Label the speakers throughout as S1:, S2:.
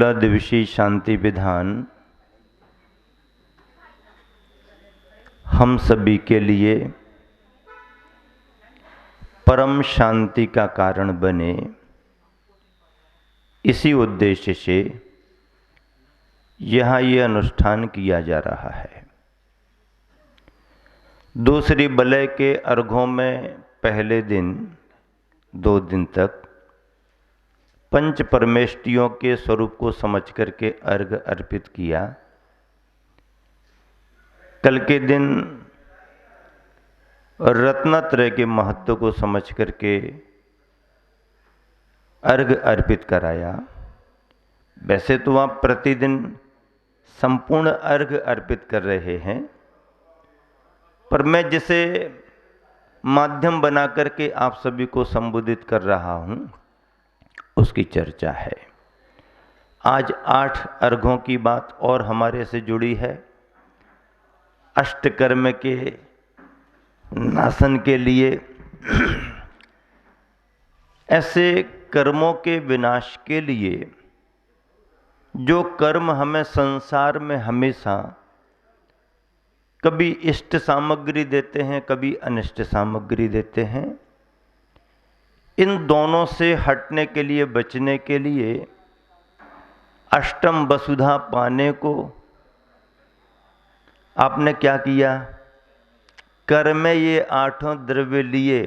S1: 16 दिवसीय शांति विधान हम सभी के लिए परम शांति का कारण बने, इसी उद्देश्य से यहाँ ये अनुष्ठान किया जा रहा है। दूसरी बलय के अर्घों में पहले दिन 2 दिन तक पंच परमेष्टियों के स्वरूप को समझ करके अर्घ अर्पित किया। कल के दिन रत्नत्रय के महत्व को समझ करके अर्घ अर्पित कराया। वैसे तो आप प्रतिदिन संपूर्ण अर्घ अर्पित कर रहे हैं, पर मैं जिसे माध्यम बना करके आप सभी को संबोधित कर रहा हूं, उसकी चर्चा है। आज 8 अर्घों की बात और हमारे से जुड़ी है। अष्टकर्म के नाशन के लिए, ऐसे कर्मों के विनाश के लिए जो कर्म हमें संसार में हमेशा कभी इष्ट सामग्री देते हैं, कभी अनिष्ट सामग्री देते हैं, इन दोनों से हटने के लिए, बचने के लिए अष्टम वसुधा पाने को आपने क्या किया? कर में ये 8 द्रव्य लिए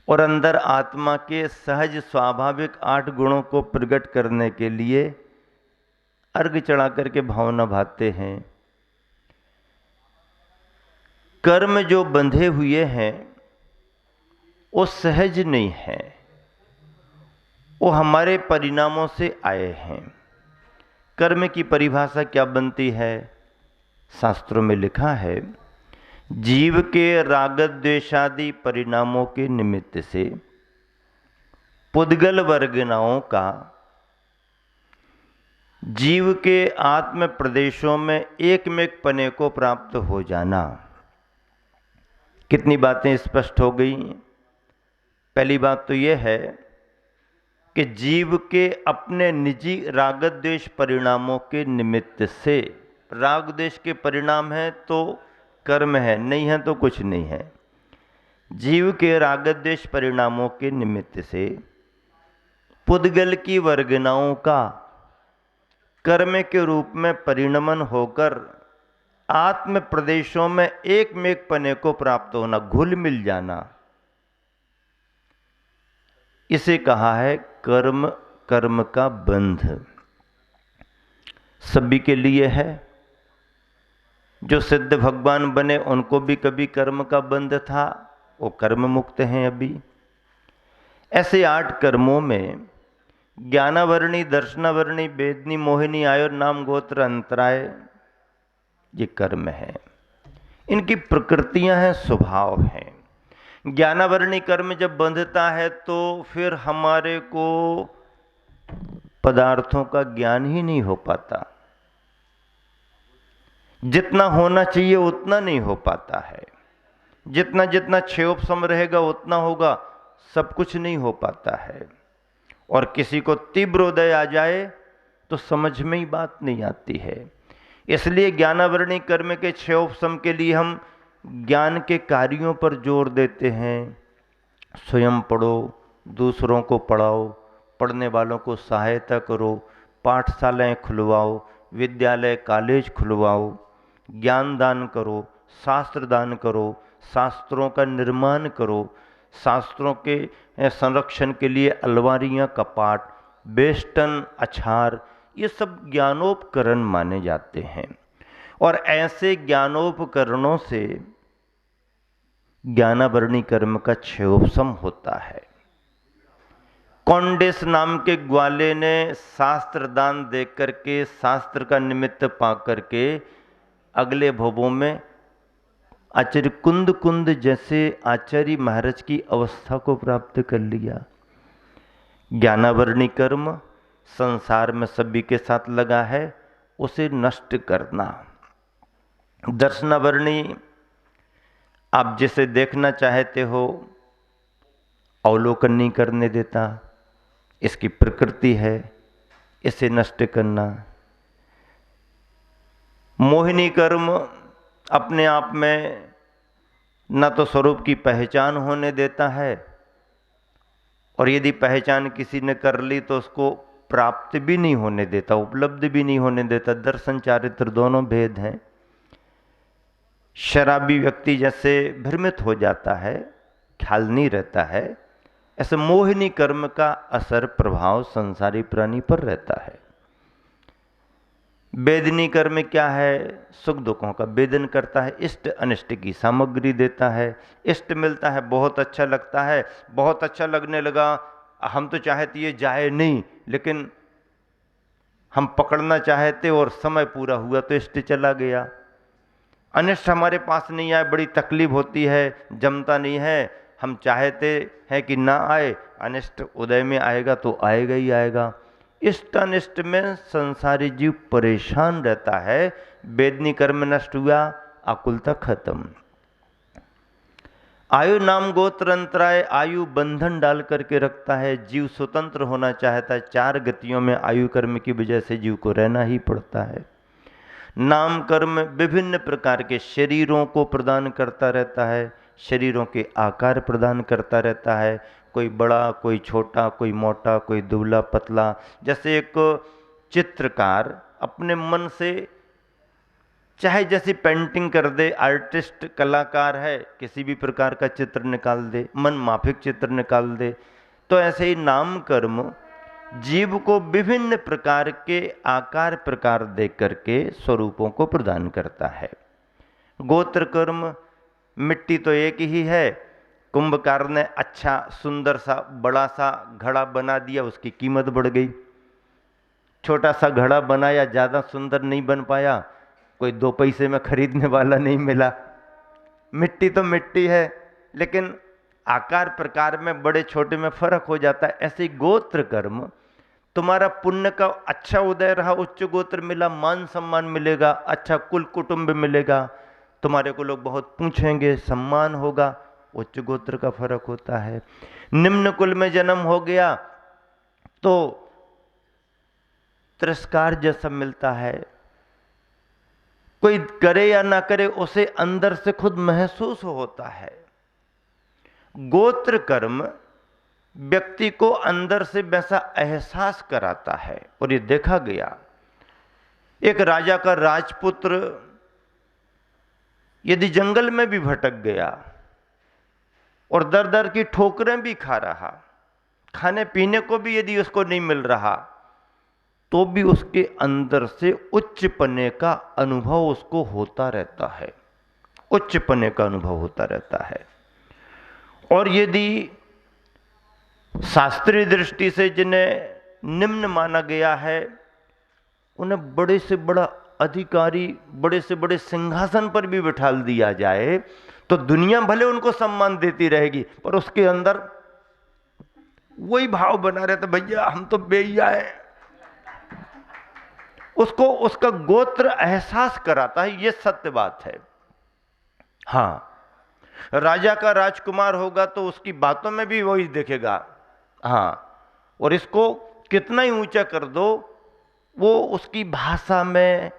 S1: और अंदर आत्मा के सहज स्वाभाविक 8 गुणों को प्रकट करने के लिए अर्घ चढ़ा करके भावना भाते हैं। कर्म जो बंधे हुए हैं वो सहज नहीं है, वो हमारे परिणामों से आए हैं। कर्म की परिभाषा क्या बनती है? शास्त्रों में लिखा है, जीव के राग द्वेषादि परिणामों के निमित्त से पुद्गल वर्गनाओं का जीव के आत्म प्रदेशों में एकमेक पने को प्राप्त हो जाना। कितनी बातें स्पष्ट हो गई। पहली बात तो यह है कि जीव के अपने निजी राग द्वेष परिणामों के निमित्त से, राग द्वेष के परिणाम है तो कर्म है, नहीं है तो कुछ नहीं है। जीव के राग द्वेष परिणामों के निमित्त से पुद्गल की वर्गनाओं का कर्म के रूप में परिणमन होकर आत्म प्रदेशों में एकमेक पने को प्राप्त होना, घुल मिल जाना, इसे कहा है कर्म। कर्म का बंध सभी के लिए है। जो सिद्ध भगवान बने उनको भी कभी कर्म का बंध था, वो कर्म मुक्त हैं अभी। ऐसे 8 कर्मों में ज्ञानावरणी, दर्शनावरणी, वेदनी, मोहिनी, आयुर, नाम, गोत्र, अंतराय, ये कर्म है। इनकी प्रकृतियां हैं, स्वभाव हैं। ज्ञानावरणी कर्म जब बंधता है तो फिर हमारे को पदार्थों का ज्ञान ही नहीं हो पाता। जितना होना चाहिए उतना नहीं हो पाता है। जितना जितना क्षयोपशम रहेगा उतना होगा, सब कुछ नहीं हो पाता है। और किसी को तीव्र उदय आ जाए तो समझ में ही बात नहीं आती है। इसलिए ज्ञानावरणी कर्म के क्षयोपशम के लिए हम ज्ञान के कार्यों पर जोर देते हैं। स्वयं पढ़ो, दूसरों को पढ़ाओ, पढ़ने वालों को सहायता करो, पाठशालाएं खुलवाओ, विद्यालय कॉलेज खुलवाओ, ज्ञान दान करो, शास्त्र दान करो, शास्त्रों का निर्माण करो, शास्त्रों के संरक्षण के लिए अलमारियां, कपाट, बेष्टन, अछार, ये सब ज्ञानोपकरण माने जाते हैं। और ऐसे ज्ञानोपकरणों से ज्ञानावरणी कर्म का क्षयोपशम होता है। कौंडिस नाम के ग्वाले ने शास्त्र दान दे करके, शास्त्र का निमित्त पा करके अगले भवों में आचार्य कुंद जैसे आचार्य महाराज की अवस्था को प्राप्त कर लिया। ज्ञानावरणी कर्म संसार में सभी के साथ लगा है, उसे नष्ट करना। दर्शनावरणी, आप जिसे देखना चाहते हो अवलोकन नहीं करने देता, इसकी प्रकृति है, इसे नष्ट करना। मोहिनी कर्म अपने आप में न तो स्वरूप की पहचान होने देता है, और यदि पहचान किसी ने कर ली तो उसको प्राप्त भी नहीं होने देता, उपलब्ध भी नहीं होने देता। दर्शन चारित्र दोनों भेद हैं। शराबी व्यक्ति जैसे भ्रमित हो जाता है, ख्याल नहीं रहता है, ऐसे मोहिनी कर्म का असर प्रभाव संसारी प्राणी पर रहता है। वेदनी कर्म क्या है? सुख दुखों का वेदन करता है, इष्ट अनिष्ट की सामग्री देता है। इष्ट मिलता है, बहुत अच्छा लगता है, बहुत अच्छा लगने लगा, हम तो चाहते ये जाए नहीं, लेकिन हम पकड़ना चाहते और समय पूरा हुआ तो इष्ट चला गया। अनिष्ट हमारे पास नहीं आए, बड़ी तकलीफ होती है, जमता नहीं है, हम चाहते हैं कि ना आए, अनिष्ट उदय में आएगा तो आएगा ही आएगा। इष्ट अनिष्ट में संसारी जीव परेशान रहता है। वेदनी कर्म नष्ट हुआ, आकुलता खत्म। आयु नाम गोत्र अंतराय, आयु बंधन डाल करके रखता है। जीव स्वतंत्र होना चाहता है, 4 गतियों में आयु कर्म की वजह से जीव को रहना ही पड़ता है। नाम कर्म विभिन्न प्रकार के शरीरों को प्रदान करता रहता है, शरीरों के आकार प्रदान करता रहता है, कोई बड़ा, कोई छोटा, कोई मोटा, कोई दुबला पतला। जैसे एक चित्रकार अपने मन से चाहे जैसी पेंटिंग कर दे, आर्टिस्ट कलाकार है, किसी भी प्रकार का चित्र निकाल दे, मन माफिक चित्र निकाल दे, तो ऐसे ही नाम कर्म जीव को विभिन्न प्रकार के आकार प्रकार दे करके स्वरूपों को प्रदान करता है। गोत्र कर्म, मिट्टी तो एक ही है, कुंभकार ने अच्छा सुंदर सा बड़ा सा घड़ा बना दिया, उसकी कीमत बढ़ गई। छोटा सा घड़ा बनाया, ज़्यादा सुंदर नहीं बन पाया, कोई 2 पैसे में खरीदने वाला नहीं मिला। मिट्टी तो मिट्टी है, लेकिन आकार प्रकार में बड़े छोटे में फर्क हो जाता है। ऐसे गोत्र कर्म, तुम्हारा पुण्य का अच्छा उदय रहा, उच्च गोत्र मिला, मान सम्मान मिलेगा, अच्छा कुल कुटुंब मिलेगा, तुम्हारे को लोग बहुत पूछेंगे, सम्मान होगा, उच्च गोत्र का फर्क होता है। निम्न कुल में जन्म हो गया तो तिरस्कार जैसा मिलता है, कोई करे या ना करे उसे अंदर से खुद महसूस होता है। गोत्र कर्म व्यक्ति को अंदर से वैसा एहसास कराता है, और ये देखा गया। एक राजा का राजपुत्र यदि जंगल में भी भटक गया और दर दर की ठोकरें भी खा रहा, खाने पीने को भी यदि उसको नहीं मिल रहा, तो भी उसके अंदर से उच्च पने का अनुभव उसको होता रहता है, उच्च पने का अनुभव होता रहता है। और यदि शास्त्रीय दृष्टि से जिन्हें निम्न माना गया है, उन्हें बड़े से बड़ा अधिकारी, बड़े से बड़े सिंहासन पर भी बिठाल दिया जाए तो दुनिया भले उनको सम्मान देती रहेगी, पर उसके अंदर वही भाव बना रहता, भैया हम तो बेइया हैं। उसको उसका गोत्र एहसास कराता है, ये सत्य बात है। हाँ, राजा का राजकुमार होगा तो उसकी बातों में भी वही देखेगा। हाँ, और इसको कितना ही ऊंचा कर दो, वो उसकी भाषा में,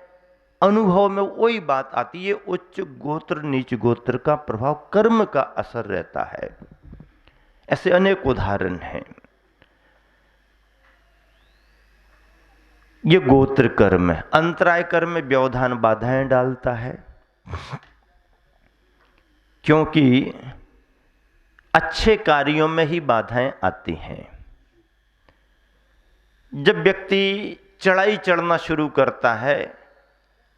S1: अनुभव में वही बात आती है। उच्च गोत्र नीच गोत्र का प्रभाव, कर्म का असर रहता है। ऐसे अनेक उदाहरण हैं। ये गोत्र कर्म है। अंतराय कर्म में व्यवधान, बाधाएं डालता है, क्योंकि अच्छे कार्यों में ही बाधाएं आती हैं। जब व्यक्ति चढ़ाई चढ़ना शुरू करता है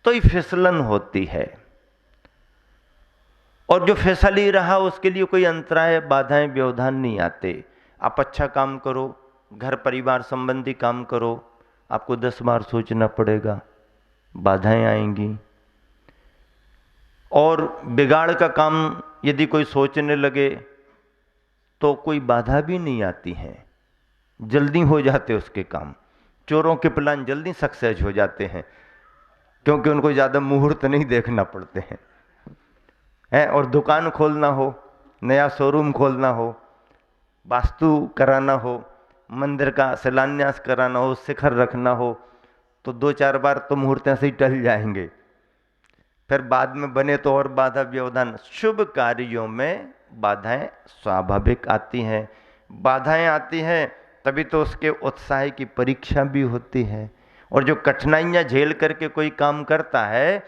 S1: तो ही फिसलन होती है, और जो फिसली रहा उसके लिए कोई अंतराय, बाधाएं, व्यवधान नहीं आते। आप अच्छा काम करो, घर परिवार संबंधी काम करो, आपको 10 बार सोचना पड़ेगा, बाधाएं आएंगी। और बिगाड़ का काम यदि कोई सोचने लगे तो कोई बाधा भी नहीं आती है, जल्दी हो जाते उसके काम। चोरों के प्लान जल्दी सक्सेस हो जाते हैं, क्योंकि उनको ज़्यादा मुहूर्त नहीं देखना पड़ते हैं। और दुकान खोलना हो, नया शोरूम खोलना हो, वास्तु कराना हो, मंदिर का शिलान्यास कराना हो, शिखर रखना हो, तो 2-4 बार तो मुहूर्त ऐसे ही टल जाएंगे, फिर बाद में बने तो और बाधा व्यवधान। शुभ कार्यों में बाधाएं स्वाभाविक आती हैं। बाधाएं आती हैं तभी तो उसके उत्साह की परीक्षा भी होती है। और जो कठिनाइयां झेल करके कोई काम करता है,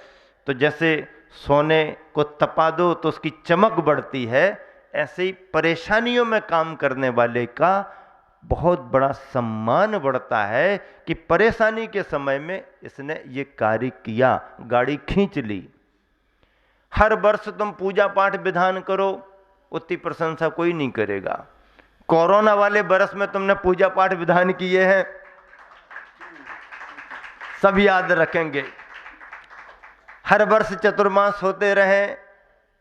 S1: तो जैसे सोने को तपा दो तो उसकी चमक बढ़ती है, ऐसे ही परेशानियों में काम करने वाले का बहुत बड़ा सम्मान बढ़ता है कि परेशानी के समय में इसने ये कार्य किया, गाड़ी खींच ली। हर वर्ष तुम पूजा पाठ विधान करो, उतनी प्रशंसा कोई नहीं करेगा। कोरोना वाले बरस में तुमने पूजा पाठ विधान किए हैं, सब याद रखेंगे। हर वर्ष चतुर्मास होते रहे,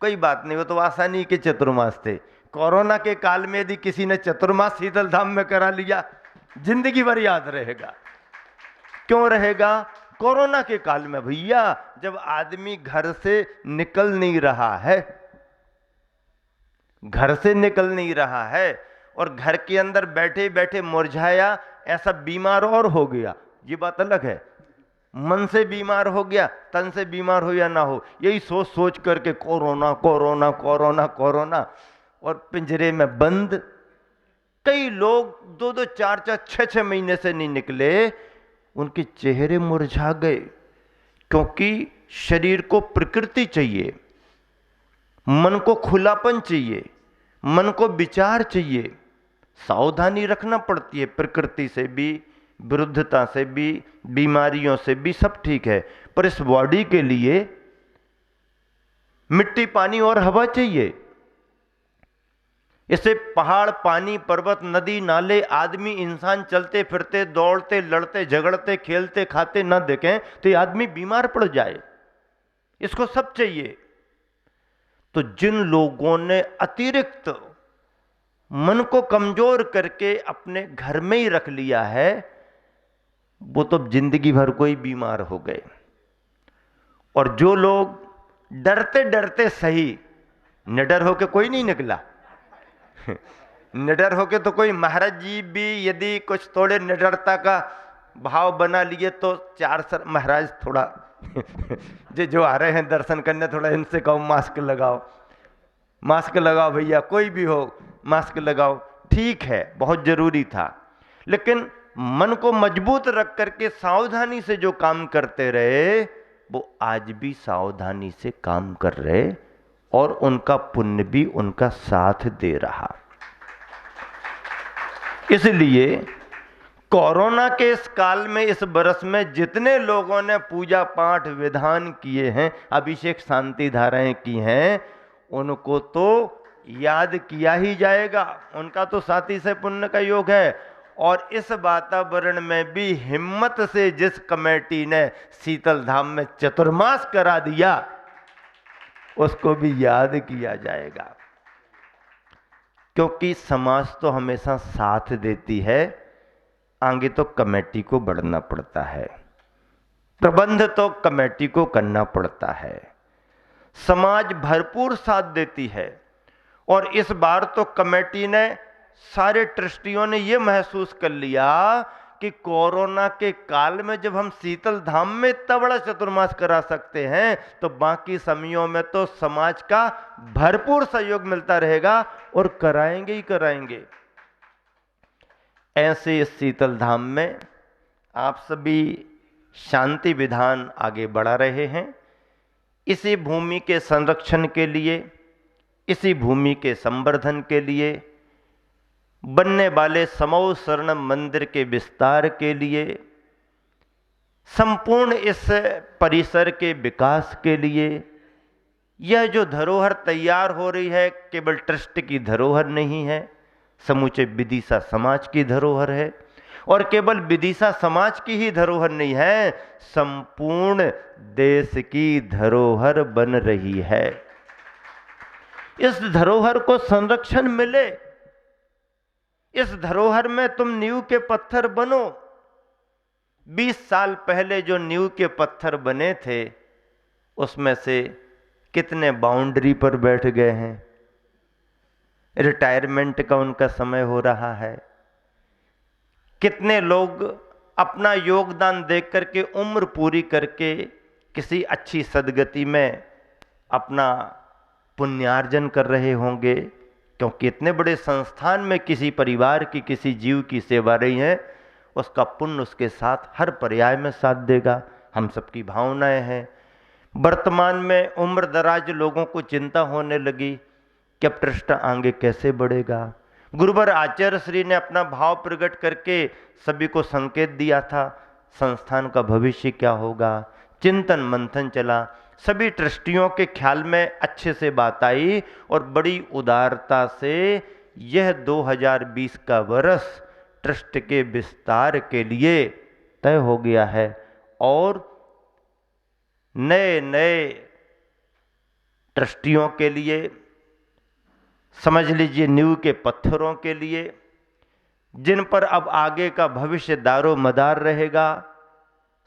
S1: कोई बात नहीं, वो तो आसानी के चतुर्मास थे। कोरोना के काल में यदि किसी ने चतुर्मास शीतल धाम में करा लिया, जिंदगी भर याद रहेगा। क्यों रहेगा? कोरोना के काल में भैया, जब आदमी घर से निकल नहीं रहा है, घर से निकल नहीं रहा है और घर के अंदर बैठे बैठे मुरझाया, ऐसा बीमार और हो गया, ये बात अलग है। मन से बीमार हो गया, तन से बीमार हो या ना हो, यही सोच सोच करके कोरोना कोरोना कोरोना कोरोना, और पिंजरे में बंद। कई लोग 2-2, 4-4, 6-6 महीने से नहीं निकले, उनके चेहरे मुरझा गए, क्योंकि शरीर को प्रकृति चाहिए, मन को खुलापन चाहिए, मन को विचार चाहिए। सावधानी रखना पड़ती है, प्रकृति से भी, विरुद्धता से भी, बीमारियों से भी, सब ठीक है, पर इस बॉडी के लिए मिट्टी, पानी और हवा चाहिए। इसे पहाड़, पानी, पर्वत, नदी, नाले, आदमी, इंसान चलते फिरते, दौड़ते, लड़ते, झगड़ते, खेलते, खाते न देखें तो ये आदमी बीमार पड़ जाए। इसको सब चाहिए। तो जिन लोगों ने अतिरिक्त मन को कमजोर करके अपने घर में ही रख लिया है, वो तो जिंदगी भर को ही बीमार हो गए। और जो लोग डरते डरते सही, निडर होके कोई नहीं निकला निडर होके तो कोई, महाराज जी भी यदि कुछ थोड़े निडरता का भाव बना लिए तो 4 सर महाराज थोड़ा जो आ रहे हैं दर्शन करने, थोड़ा इनसे कहो मास्क लगाओ, मास्क लगाओ भैया, कोई भी हो मास्क लगाओ, ठीक है, बहुत जरूरी था। लेकिन मन को मजबूत रख करके सावधानी से जो काम करते रहे, वो आज भी सावधानी से काम कर रहे और उनका पुण्य भी उनका साथ दे रहा। इसलिए कोरोना के इस काल में, इस बरस में जितने लोगों ने पूजा पाठ विधान किए हैं, अभिषेक शांति धाराएं की हैं, उनको तो याद किया ही जाएगा, उनका तो साथी से पुण्य का योग है। और इस वातावरण में भी हिम्मत से जिस कमेटी ने शीतल धाम में चतुर्मास करा दिया, उसको भी याद किया जाएगा, क्योंकि समाज तो हमेशा साथ देती है, आगे तो कमेटी को बढ़ना पड़ता है, प्रबंध तो कमेटी को करना पड़ता है। समाज भरपूर साथ देती है। और इस बार तो कमेटी ने, सारे ट्रस्टियों ने यह महसूस कर लिया कि कोरोना के काल में जब हम शीतल धाम में इतना बड़ा चतुर्मास करा सकते हैं, तो बाकी समयों में तो समाज का भरपूर सहयोग मिलता रहेगा और कराएंगे ही कराएंगे। ऐसे इस शीतल धाम में आप सभी शांति विधान आगे बढ़ा रहे हैं। इसी भूमि के संरक्षण के लिए, इसी भूमि के संवर्धन के लिए, बनने वाले समौ शरण मंदिर के विस्तार के लिए, संपूर्ण इस परिसर के विकास के लिए, यह जो धरोहर तैयार हो रही है, केवल ट्रस्ट की धरोहर नहीं है, समूचे विदिशा समाज की धरोहर है। और केवल विदिशा समाज की ही धरोहर नहीं है, संपूर्ण देश की धरोहर बन रही है। इस धरोहर को संरक्षण मिले, इस धरोहर में तुम नींव के पत्थर बनो। 20 साल पहले जो नींव के पत्थर बने थे, उसमें से कितने बाउंड्री पर बैठ गए हैं, रिटायरमेंट का उनका समय हो रहा है। कितने लोग अपना योगदान देख करके उम्र पूरी करके किसी अच्छी सदगति में अपना पुण्यार्जन कर रहे होंगे, क्योंकि इतने बड़े संस्थान में किसी परिवार की, किसी जीव की सेवा रही है, उसका पुण्य उसके साथ हर पर्याय में साथ देगा। हम सबकी भावनाएं हैं। वर्तमान में उम्र दराज लोगों को चिंता होने लगी कि अब ट्रस्ट आगे कैसे बढ़ेगा। गुरुवर आचार्य श्री ने अपना भाव प्रकट करके सभी को संकेत दिया था, संस्थान का भविष्य क्या होगा। चिंतन मंथन चला, सभी ट्रस्टियों के ख्याल में अच्छे से बात आई और बड़ी उदारता से यह 2020 का वर्ष ट्रस्ट के विस्तार के लिए तय हो गया है और नए नए ट्रस्टियों के लिए, समझ लीजिए नींव के पत्थरों के लिए, जिन पर अब आगे का भविष्य दारो मदार रहेगा।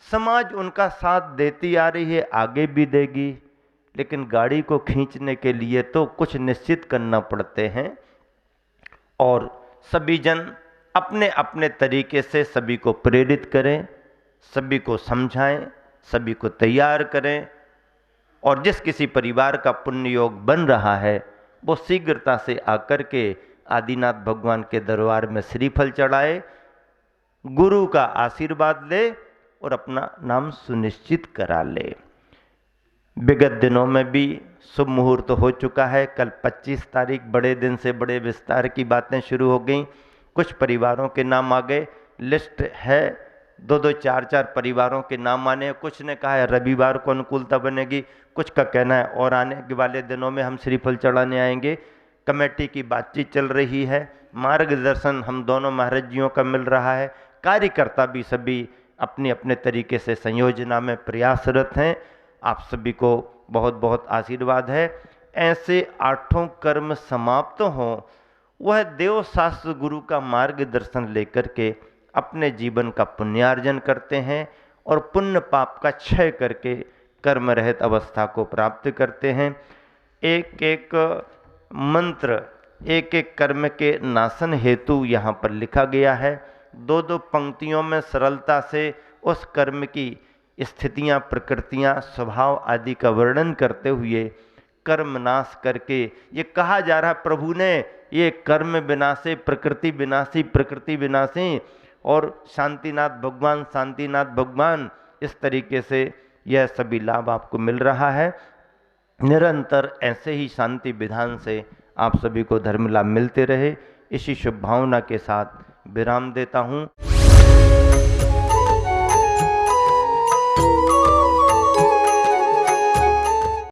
S1: समाज उनका साथ देती आ रही है, आगे भी देगी, लेकिन गाड़ी को खींचने के लिए तो कुछ निश्चित करना पड़ते हैं और सभी जन अपने अपने तरीके से सभी को प्रेरित करें, सभी को समझाएं, सभी को तैयार करें और जिस किसी परिवार का पुण्य योग बन रहा है वो शीघ्रता से आकर के आदिनाथ भगवान के दरबार में श्रीफल चढ़ाए, गुरु का आशीर्वाद ले और अपना नाम सुनिश्चित करा ले। विगत दिनों में भी शुभ मुहूर्त हो चुका है। कल 25 तारीख बड़े दिन से बड़े विस्तार की बातें शुरू हो गई। कुछ परिवारों के नाम आ गए, लिस्ट है 2-2, 4-4 परिवारों के नाम आने। कुछ ने कहा है रविवार को अनुकूलता बनेगी, कुछ का कहना है और आने वाले दिनों में हम श्रीफल चढ़ाने आएंगे। कमेटी की बातचीत चल रही है, मार्गदर्शन हम दोनों महाराज जियों का मिल रहा है। कार्यकर्ता भी सभी अपने अपने तरीके से संयोजना में प्रयासरत हैं। आप सभी को बहुत बहुत आशीर्वाद है। ऐसे 8 कर्म समाप्त हों, वह देव शास्त्र गुरु का मार्गदर्शन लेकर के अपने जीवन का पुण्यार्जन करते हैं और पुण्य पाप का क्षय करके कर्म रहित अवस्था को प्राप्त करते हैं। एक एक मंत्र एक एक कर्म के नाशन हेतु यहाँ पर लिखा गया है। 2-2 पंक्तियों में सरलता से उस कर्म की स्थितियाँ, प्रकृतियाँ, स्वभाव आदि का वर्णन करते हुए कर्म नाश करके ये कहा जा रहा है प्रभु ने, ये कर्म विनाशी प्रकृति विनाशी, प्रकृति विनाशी और शांतिनाथ भगवान, शांतिनाथ भगवान, इस तरीके से यह सभी लाभ आपको मिल रहा है। निरंतर ऐसे ही शांति विधान से आप सभी को धर्म लाभ मिलते रहे, इसी शुभ भावना के साथ विराम देता हूँ।